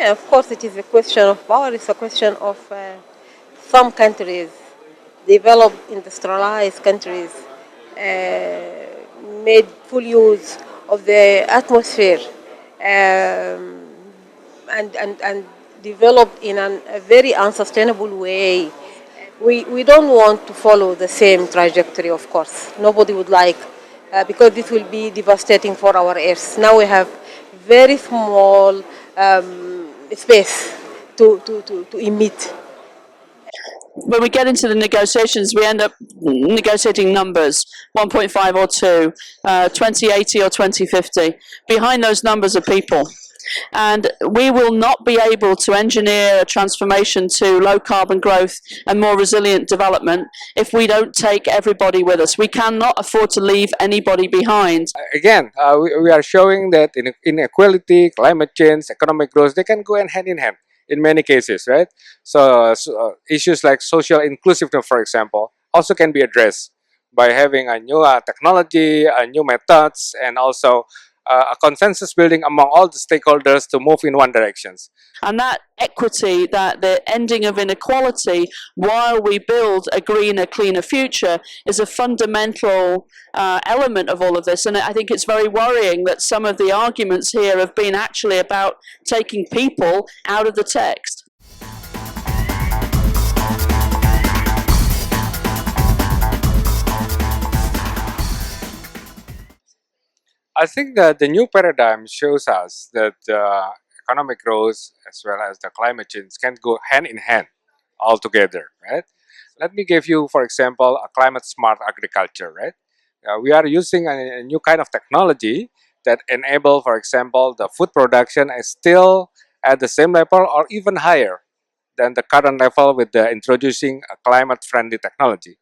Yeah, of course, it is a question of power. It's a question of some countries, developed, industrialized countries, made full use of the atmosphere and developed in a very unsustainable way. We don't want to follow the same trajectory, of course. Nobody would like, because this will be devastating for our earth. Now we have very small space to emit. When we get into the negotiations, we end up negotiating numbers, 1.5 or 2, 2080 or 2050. Behind those numbers are people. And we will not be able to engineer a transformation to low carbon growth and more resilient development if we don't take everybody with us. We cannot afford to leave anybody behind. Again, we are showing that inequality, climate change, economic growth, they can go hand in hand in many cases, right? So issues like social inclusiveness, for example, also can be addressed by having a new technology, new methods, and also a consensus building among all the stakeholders to move in one direction. And that equity, that the ending of inequality while we build a greener, cleaner future is a fundamental element of all of this. And I think it's very worrying that some of the arguments here have been actually about taking people out of the text. I think that the new paradigm shows us that economic growth as well as the climate change can go hand in hand altogether, right? Let me give you, for example, a climate smart agriculture, right? We are using a new kind of technology that enable, for example, the food production is still at the same level or even higher than the current level with the introducing a climate-friendly technology.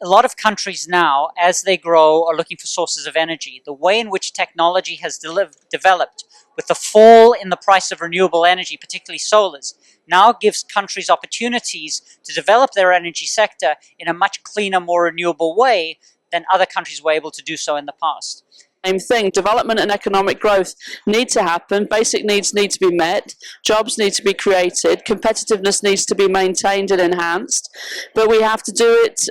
A lot of countries now, as they grow, are looking for sources of energy. The way in which technology has developed with the fall in the price of renewable energy, particularly solars, now gives countries opportunities to develop their energy sector in a much cleaner, more renewable way than other countries were able to do so in the past. Same thing, development and economic growth need to happen, basic needs need to be met, jobs need to be created, competitiveness needs to be maintained and enhanced, but we have to do it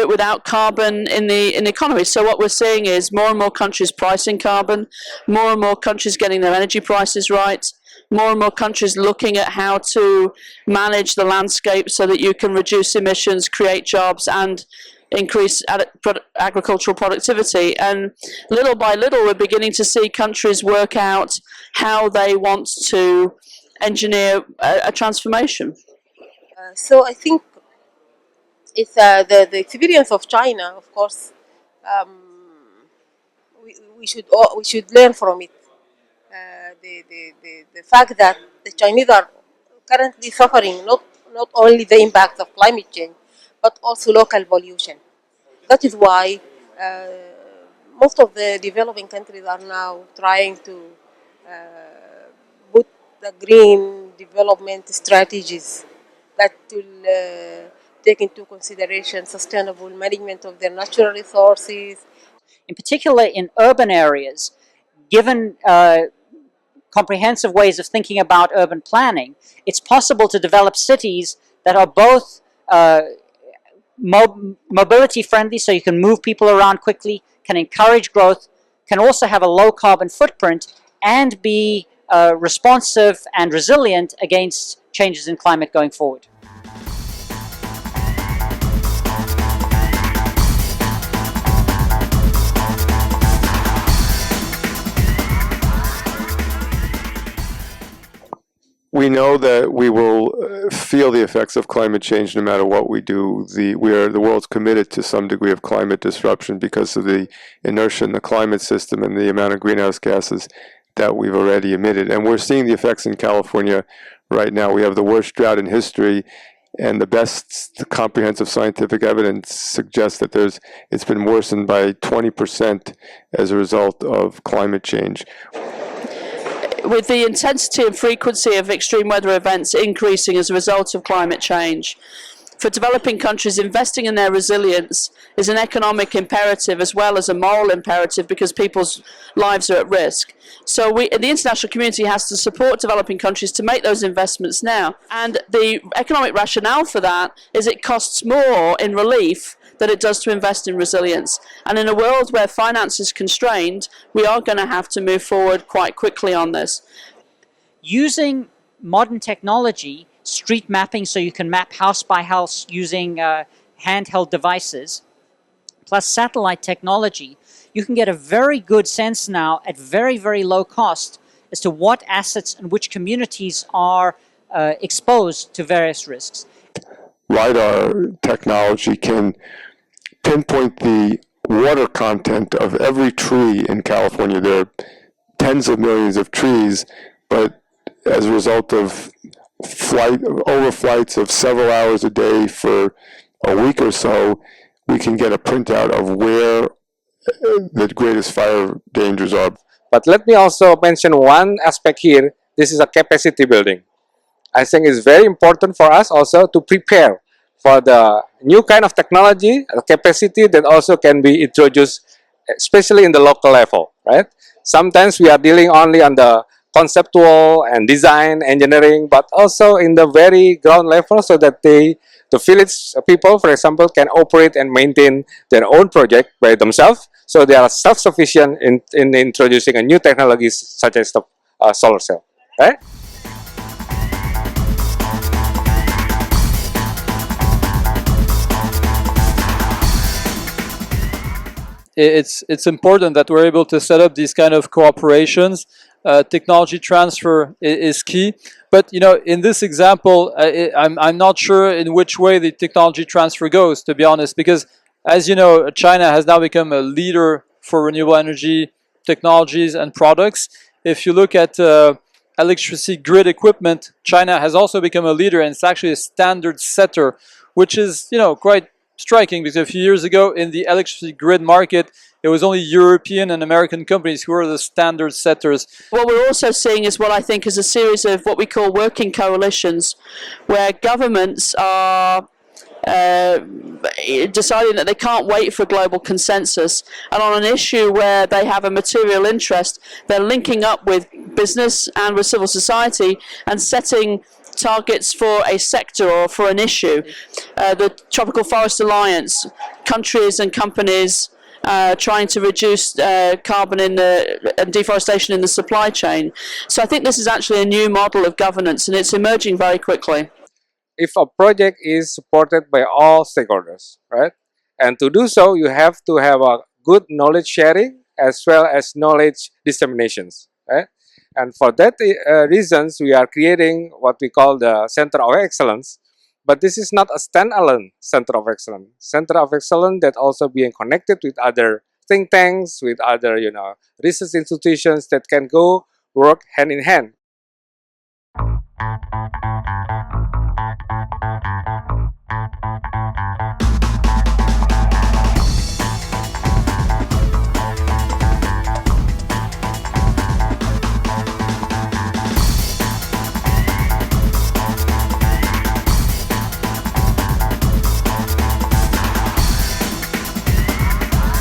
without carbon in the economy. So what we're seeing is more and more countries pricing carbon, more and more countries getting their energy prices right, more and more countries looking at how to manage the landscape so that you can reduce emissions, create jobs, and increase agricultural productivity. And little by little, we're beginning to see countries work out how they want to engineer a transformation. So I think it's the experience of China, of course. We should learn from it. The fact that the Chinese are currently suffering not only the impact of climate change, but also local pollution. That is why most of the developing countries are now trying to put the green development strategies that will take into consideration sustainable management of their natural resources. In particular, in urban areas, given comprehensive ways of thinking about urban planning, it's possible to develop cities that are both mobility friendly, so you can move people around quickly, can encourage growth, can also have a low carbon footprint, and be responsive and resilient against changes in climate going forward. We know that we will feel the effects of climate change no matter what we do. The world's committed to some degree of climate disruption because of the inertia in the climate system and the amount of greenhouse gases that we've already emitted. And we're seeing the effects in California right now. We have the worst drought in history, and the best comprehensive scientific evidence suggests that it's been worsened by 20% as a result of climate change. With the intensity and frequency of extreme weather events increasing as a result of climate change, for developing countries, investing in their resilience is an economic imperative as well as a moral imperative, because people's lives are at risk. So the international community has to support developing countries to make those investments now. And the economic rationale for that is it costs more in relief than it does to invest in resilience. And in a world where finance is constrained, we are going to have to move forward quite quickly on this. Using modern technology, street mapping, so you can map house by house using handheld devices, plus satellite technology, you can get a very good sense now at very, very low cost as to what assets and which communities are exposed to various risks. LiDAR technology can pinpoint the water content of every tree in California. There are tens of millions of trees, but as a result of overflights of several hours a day for a week or so, we can get a printout of where the greatest fire dangers are. But let me also mention one aspect here. This is a capacity building. I think it's very important for us also to prepare for the new kind of technology, a capacity that also can be introduced, especially in the local level, right? Sometimes we are dealing only on the conceptual and design engineering, but also in the very ground level, so that the village people, for example, can operate and maintain their own project by themselves, so they are self-sufficient in introducing a new technologies such as the solar cell, right? It's important that we're able to set up these kind of cooperations. Technology transfer is key, but in this example, I'm not sure in which way the technology transfer goes, to be honest, because as you know, China has now become a leader for renewable energy technologies and products. If you look at electricity grid equipment, China has also become a leader, and it's actually a standard setter, which is quite striking, because a few years ago in the electricity grid market, it was only European and American companies who were the standard setters. What we're also seeing is what I think is a series of what we call working coalitions, where governments are deciding that they can't wait for global consensus, and on an issue where they have a material interest, they're linking up with business and with civil society and setting targets for a sector or for an issue. The Tropical Forest Alliance, countries and companies trying to reduce carbon and deforestation in the supply chain. So I think this is actually a new model of governance, and it's emerging very quickly. If a project is supported by all stakeholders, right? And to do so, you have to have a good knowledge sharing as well as knowledge disseminations, right? And for that reasons, we are creating what we call the Center of Excellence. But this is not a standalone Center of Excellence. Center of Excellence that also being connected with other think tanks, with other research institutions that can go work hand in hand.